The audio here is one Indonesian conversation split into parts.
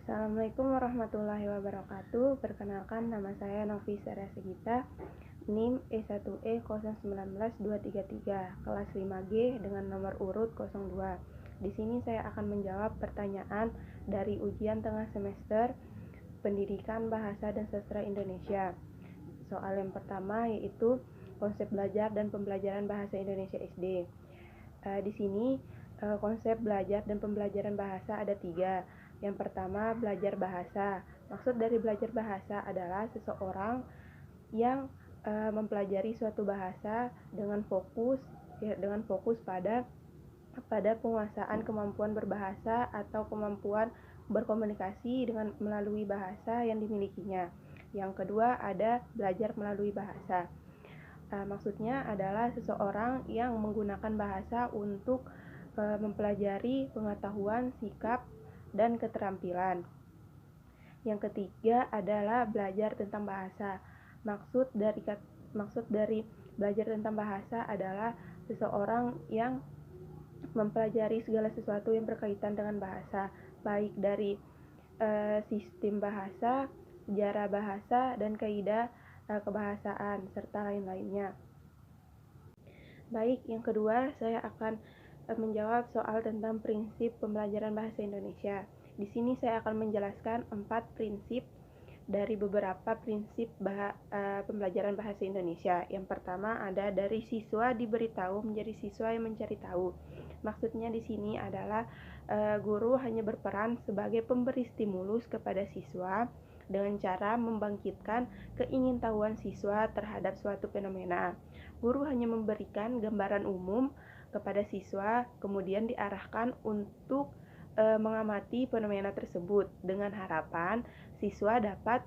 Assalamualaikum warahmatullahi wabarakatuh. Perkenalkan, nama saya Nafisa Segita, NIM E1E019233, kelas 5G dengan nomor urut 02. Di sini saya akan menjawab pertanyaan dari ujian tengah semester Pendidikan Bahasa dan Sastra Indonesia. Soal yang pertama yaitu konsep belajar dan pembelajaran bahasa Indonesia SD. Di sini konsep belajar dan pembelajaran bahasa ada 3. Yang pertama, belajar bahasa. Maksud dari belajar bahasa adalah seseorang yang mempelajari suatu bahasa dengan fokus pada penguasaan kemampuan berbahasa atau kemampuan berkomunikasi dengan melalui bahasa yang dimilikinya. Yang kedua, ada belajar melalui bahasa. Maksudnya adalah seseorang yang menggunakan bahasa untuk mempelajari pengetahuan, sikap, dan keterampilan. Yang ketiga adalah belajar tentang bahasa. Maksud dari belajar tentang bahasa adalah seseorang yang mempelajari segala sesuatu yang berkaitan dengan bahasa, baik dari sistem bahasa, sejarah bahasa, dan kaidah kebahasaan, serta lain-lainnya. Baik, yang kedua saya akan menjawab soal tentang prinsip pembelajaran bahasa Indonesia. Di sini saya akan menjelaskan 4 prinsip dari beberapa prinsip pembelajaran bahasa Indonesia. Yang pertama ada dari siswa diberitahu menjadi siswa yang mencari tahu. Maksudnya di sini adalah guru hanya berperan sebagai pemberi stimulus kepada siswa dengan cara membangkitkan keingintahuan siswa terhadap suatu fenomena. Guru hanya memberikan gambaran umum kepada siswa, kemudian diarahkan untuk mengamati fenomena tersebut dengan harapan siswa dapat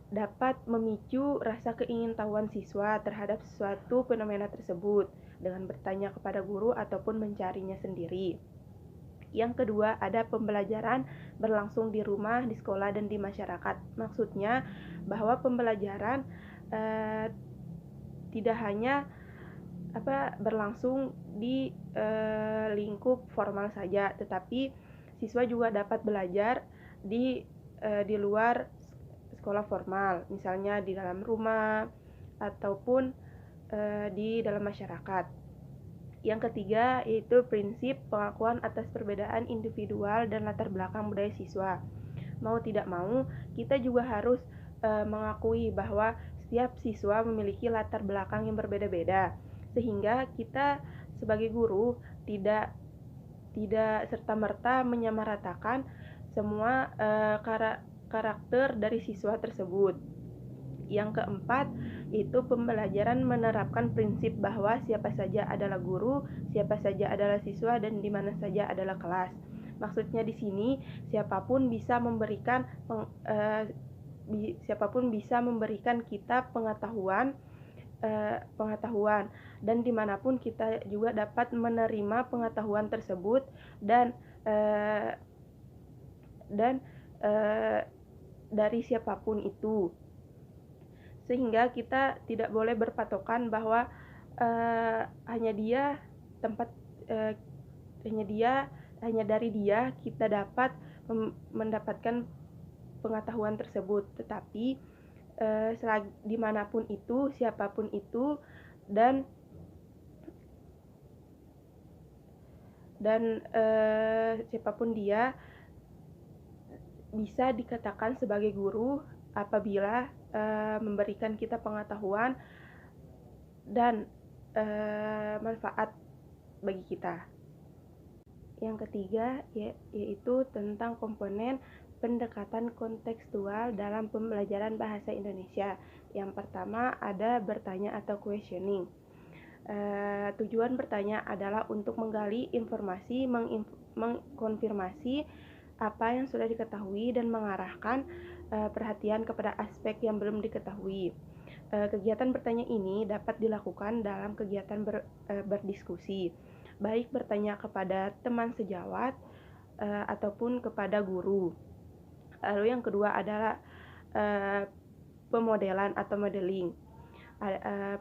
dapat memicu rasa keingintahuan siswa terhadap suatu fenomena tersebut dengan bertanya kepada guru ataupun mencarinya sendiri. Yang kedua, ada pembelajaran berlangsung di rumah, di sekolah, dan di masyarakat. Maksudnya bahwa pembelajaran tidak hanya berlangsung di lingkup formal saja, tetapi siswa juga dapat belajar di luar sekolah formal, misalnya di dalam rumah ataupun di dalam masyarakat. Yang ketiga yaitu prinsip pengakuan atas perbedaan individual dan latar belakang budaya siswa. Mau tidak mau, kita juga harus mengakui bahwa setiap siswa memiliki latar belakang yang berbeda-beda, sehingga kita sebagai guru tidak serta-merta menyamaratakan semua karakter dari siswa tersebut. Yang keempat, itu pembelajaran menerapkan prinsip bahwa siapa saja adalah guru, siapa saja adalah siswa, dan di mana saja adalah kelas. Maksudnya di sini siapapun bisa memberikan kita pengetahuan dan dimanapun kita juga dapat menerima pengetahuan tersebut dan dari siapapun itu, sehingga kita tidak boleh berpatokan bahwa hanya dari dia kita dapat mendapatkan pengetahuan tersebut, tetapi dimanapun itu, siapapun itu, dan siapapun dia bisa dikatakan sebagai guru apabila memberikan kita pengetahuan dan manfaat bagi kita. Yang ketiga yaitu tentang komponen pendekatan kontekstual dalam pembelajaran bahasa Indonesia. Yang pertama ada bertanya atau questioning. Tujuan bertanya adalah untuk menggali informasi, mengkonfirmasi apa yang sudah diketahui dan mengarahkan perhatian kepada aspek yang belum diketahui. Kegiatan bertanya ini dapat dilakukan dalam kegiatan berdiskusi, baik bertanya kepada teman sejawat ataupun kepada guru. Lalu yang kedua adalah pemodelan atau modeling.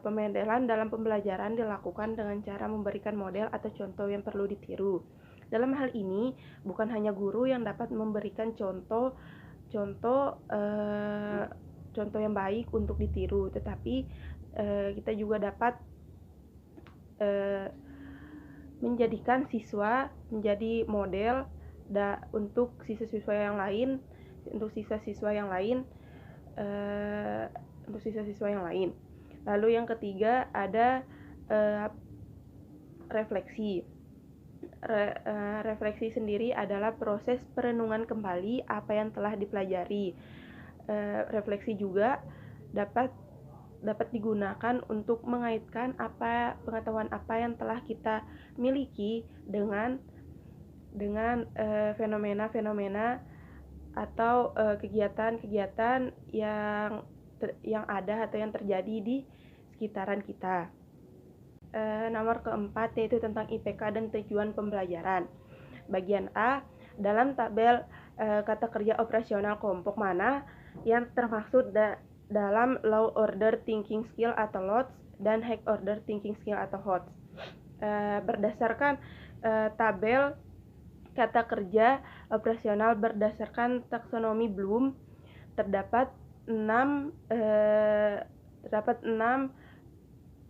Pemodelan dalam pembelajaran dilakukan dengan cara memberikan model atau contoh yang perlu ditiru. Dalam hal ini, bukan hanya guru yang dapat memberikan contoh yang baik untuk ditiru, tetapi kita juga dapat menjadikan siswa menjadi model untuk siswa-siswa yang lain. Lalu yang ketiga ada refleksi. Refleksi sendiri adalah proses perenungan kembali apa yang telah dipelajari. Refleksi juga dapat digunakan untuk mengaitkan pengetahuan apa yang telah kita miliki dengan fenomena-fenomena atau kegiatan-kegiatan yang ada atau yang terjadi di sekitaran kita. Nomor keempat yaitu tentang IPK dan tujuan pembelajaran. Bagian A, dalam tabel kata kerja operasional kelompok mana yang termaksud dalam low order thinking skill atau LOTS dan high order thinking skill atau HOTS. Berdasarkan tabel kata kerja operasional berdasarkan taksonomi Bloom, terdapat 6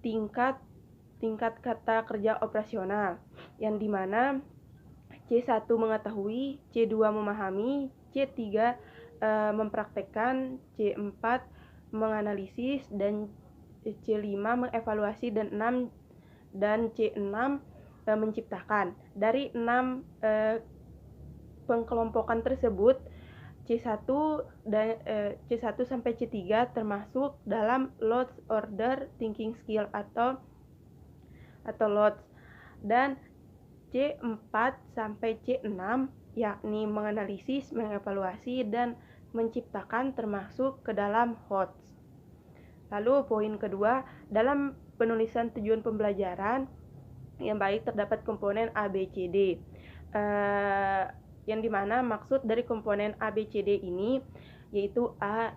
tingkat kata kerja operasional, yang dimana C1 mengetahui, C2 memahami, C3 mempraktekkan, C4 menganalisis, dan C5 mengevaluasi, dan C6 menciptakan. Dari 6 pengkelompokan tersebut, C1 sampai C3 termasuk dalam Lots Order Thinking Skill atau LOTS, dan C4 sampai C6 yakni menganalisis, mengevaluasi, dan menciptakan termasuk ke dalam HOTS. Lalu poin kedua, dalam penulisan tujuan pembelajaran yang baik terdapat komponen A, B, C, D. Yang dimana maksud dari komponen A, B, C, D ini yaitu A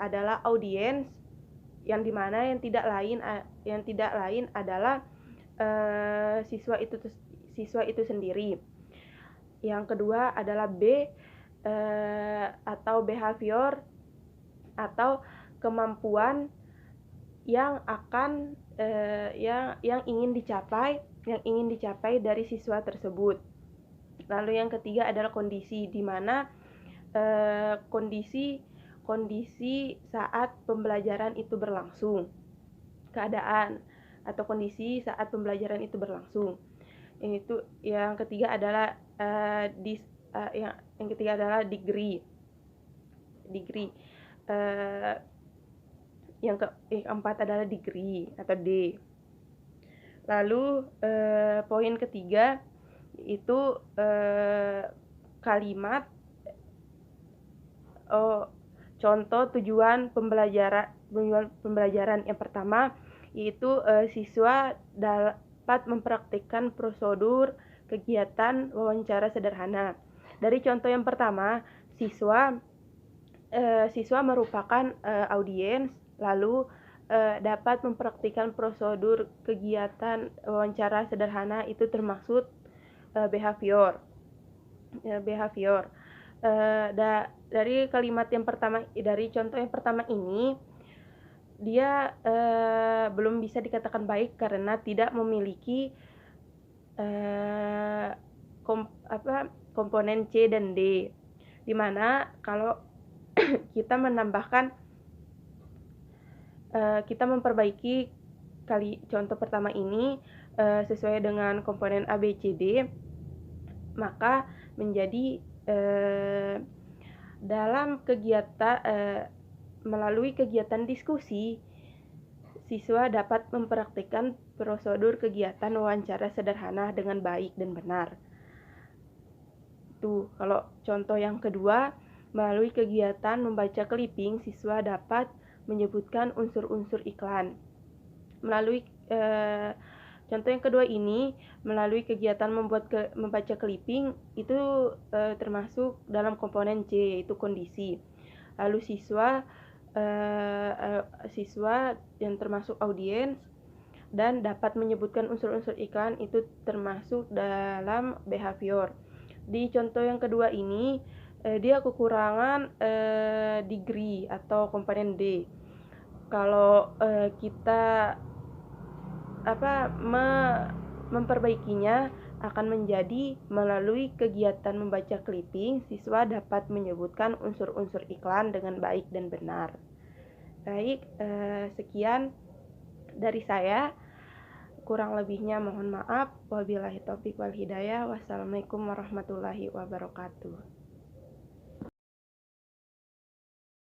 adalah audiens, yang dimana yang tidak lain adalah siswa itu sendiri. Yang kedua adalah B atau behavior atau kemampuan yang ingin dicapai dari siswa tersebut. Lalu yang ketiga adalah kondisi, di mana kondisi saat pembelajaran itu berlangsung, keadaan atau kondisi saat pembelajaran itu berlangsung. Yang ketiga adalah degree. Yang keempat adalah degree atau D. Lalu poin ketiga itu kalimat contoh tujuan pembelajaran. Yang pertama yaitu siswa dapat mempraktikkan prosedur kegiatan wawancara sederhana. Dari contoh yang pertama, siswa merupakan audiens, lalu dapat mempraktikkan prosedur kegiatan wawancara sederhana, itu termaksud behavior. Dari kalimat yang pertama, dari contoh yang pertama ini, dia belum bisa dikatakan baik karena tidak memiliki komponen C dan D, dimana kalau kita menambahkan kita memperbaiki contoh pertama ini sesuai dengan komponen A, B, C, D, maka menjadi dalam kegiatan melalui kegiatan diskusi, siswa dapat mempraktikkan prosedur kegiatan wawancara sederhana dengan baik dan benar. Kalau contoh yang kedua, melalui kegiatan membaca clipping, siswa dapat menyebutkan unsur-unsur iklan. Melalui contoh yang kedua ini, melalui kegiatan membaca clipping, itu termasuk dalam komponen C, yaitu kondisi. Lalu siswa siswa yang termasuk audiens, dan dapat menyebutkan unsur-unsur iklan itu termasuk dalam behavior. Di contoh yang kedua ini, dia kekurangan degree atau komponen D. Kalau kita memperbaikinya akan menjadi melalui kegiatan membaca clipping, siswa dapat menyebutkan unsur-unsur iklan dengan baik dan benar. Baik, sekian dari saya. Kurang lebihnya mohon maaf. Wabillahi taufiq wal hidayah. Wassalamualaikum warahmatullahi wabarakatuh.